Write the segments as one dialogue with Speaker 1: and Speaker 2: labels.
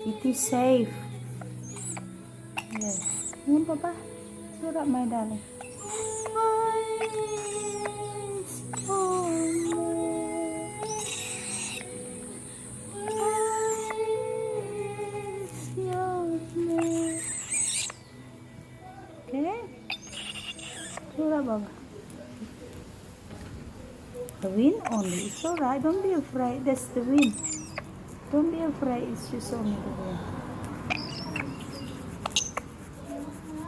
Speaker 1: It is safe. Yes. Yan, Baba. Cheer up, my darling. Okay. Cheer up, Baba. The wind only. It's alright. Don't be afraid. That's the wind. Don't be afraid. It's just only the wind.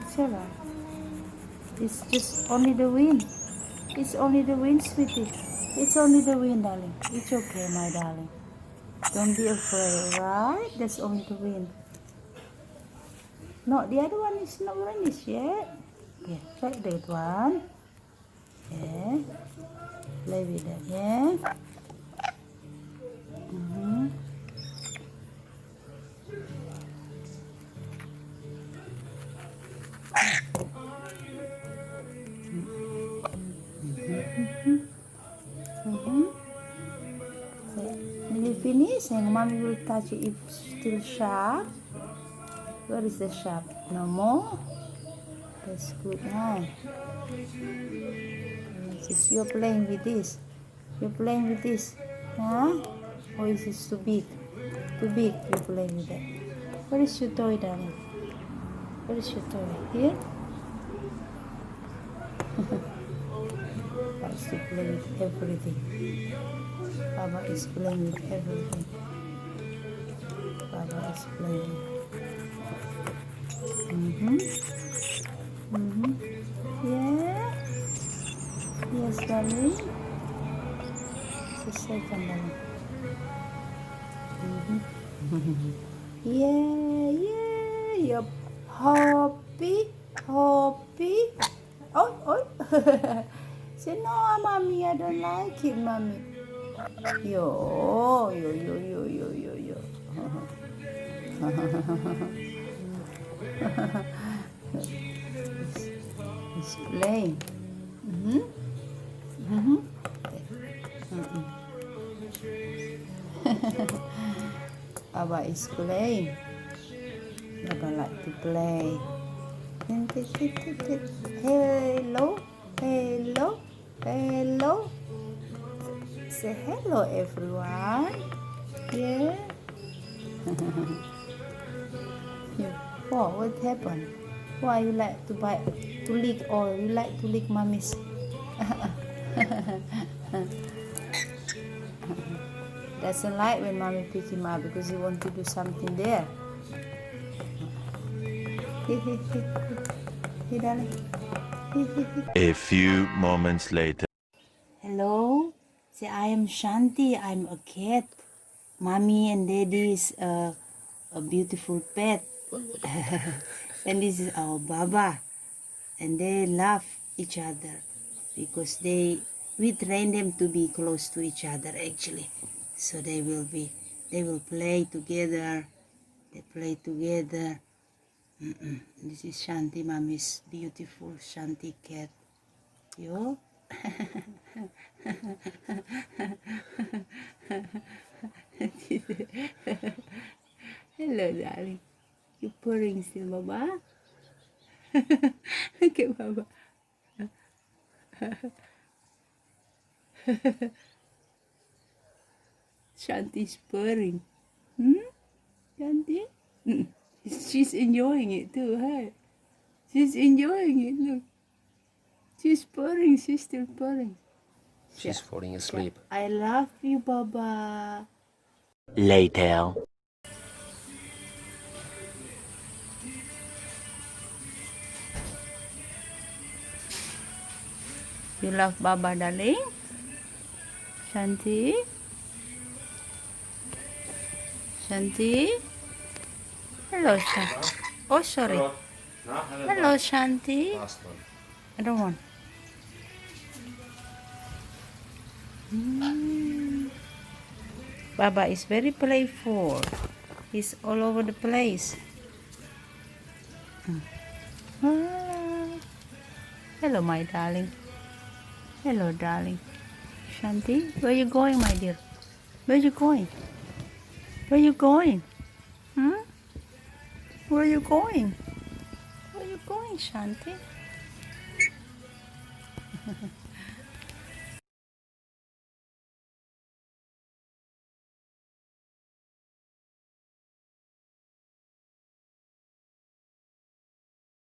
Speaker 1: It's alright. It's just only the wind. It's only the wind, sweetie. It's only the wind, darling. It's okay, my darling. Don't be afraid, right? That's only the wind. No, the other one is not vanished yet. Yeah, check that one. Yeah. Play with that, yeah. Nearly finished, and mommy will touch it if still sharp. Where is the sharp? No more? That's good, huh? You're playing with this. You're playing with this, huh? Or is this too big? Too big, you're playing with that. Where is your toy, darling? Where is your toy? Here? Baba is to play with everything. Baba is playing with everything. Baba is playing. Yeah. Yes, darling. Just a second, darling. Yeah. You're happy. Oh. Say no, mommy. I don't like it, mommy. Yo. It's playing. Baba is playing. Baba like to play. Hello. Say hello, everyone. Yeah. What happened? Why you like to lick, or you like to lick mommy's? Doesn't like when mommy pick him up because he want to do something there. Hey, darling.
Speaker 2: A few moments later.
Speaker 1: Hello. Say, I am Shanti. I'm a cat. Mommy and daddy is a beautiful pet. And this is our Baba. And they love each other because we train them to be close to each other actually. So they will play together. They play together. This is Shanti, mommy's beautiful Shanti cat. Yo. Hello, darling. You purring still, Baba? Look at Baba. Shanti's purring. Shanti? She's enjoying it too, huh? She's enjoying it, look. She's purring, she's still purring.
Speaker 3: She's falling asleep.
Speaker 1: I love you, Baba.
Speaker 2: Later.
Speaker 1: You love Baba, darling? Shanti? Hello, Shanti. Oh, sorry. Hello, Shanti.
Speaker 3: Last one.
Speaker 1: I don't want. Baba is very playful. He's all over the place. Hello, my darling. Hello, darling. Shanti, where you going, my dear? Where you going? Where you going? Where are you going? Where are you going, Shanti?